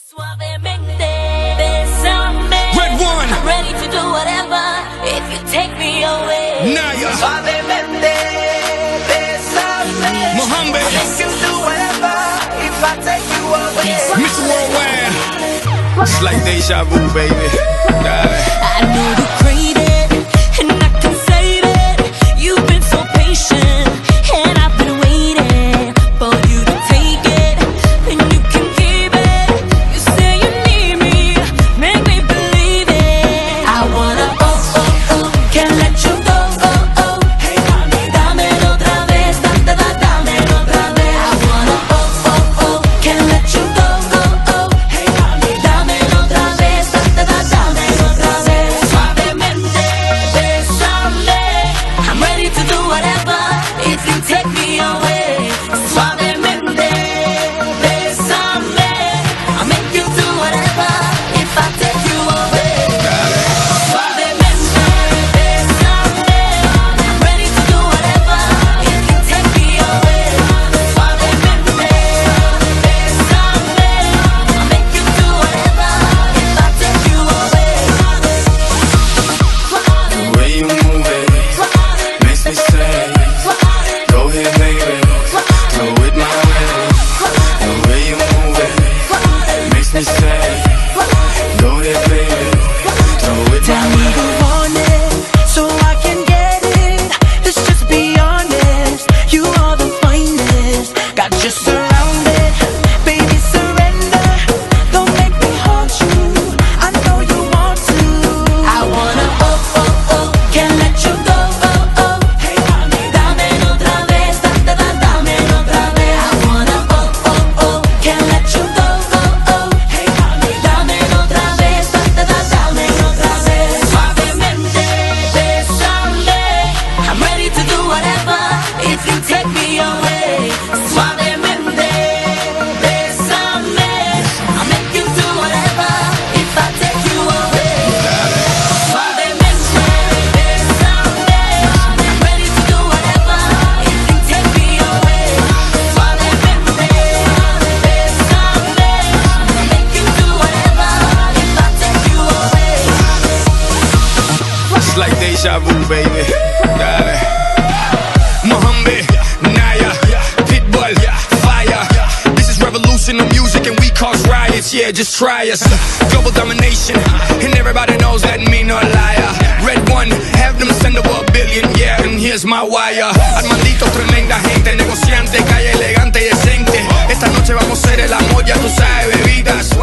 Suavemente, bésame. Red One. I'm ready to do whatever if you take me away. Naya. Suavemente, bésame. Mohammed. I can do whatever if I take you away. Mr. Worldwide. It's like deja vu, baby. Dale. I know you crave it, and I can save it. You've been so patient, and I've been waiting for you to take it, and you can keep it. You say you need me, make me believe it. I wanna can't let you go, Hey, mami, dámelo otra vez, dámelo otra vez. I wanna can't let you go, Hey, mami, dámelo otra vez, dámelo otra vez. Suavemente, bésame. I'm ready to do whatever if you take me away. Suavemente, bésame. I'll make you do whatever if I take you away. Suavemente, bésame. I'm ready to do whatever if you take me away. Suavemente, bésame. I'll make you do whatever if I take you away. The way you move it makes me say, go ahead, baby, go with my way. The way you move it makes me say, go ahead, baby, go with my Tell me way. you want it, so I can get it. Let's just be honest, you are the finest. Got you surrounded, baby, surrender. Don't make me haunt you, I know you want to. I wanna can't let you go, Hey, mami, dámelo otra vez, dámelo otra vez. I wanna can't let you go, Hey, mami, dámelo otra vez, dámelo otra vez. Suavemente, bésame. I'm ready to do whatever if you take me away. Suavemente, bésame. I'll make you do whatever if I take you away. Suavemente, bésame. I'm ready to do whatever if you take me away. Suavemente, bésame. I'll make you do whatever if I take you away. It's like deja vu, baby. Dale. Mohammed, Naya, Pitbull, Fire. This is revolution of music and we cause riots. Yeah, just try us. Global domination, and everybody knows that me no liar. Red One, have them send over $1 billion, yeah, and here's my wire. Armandito, tremenda gente, negociante, calle elegante y decente. Esta noche vamos a hacer el amor, ya tú sabes, bebidas.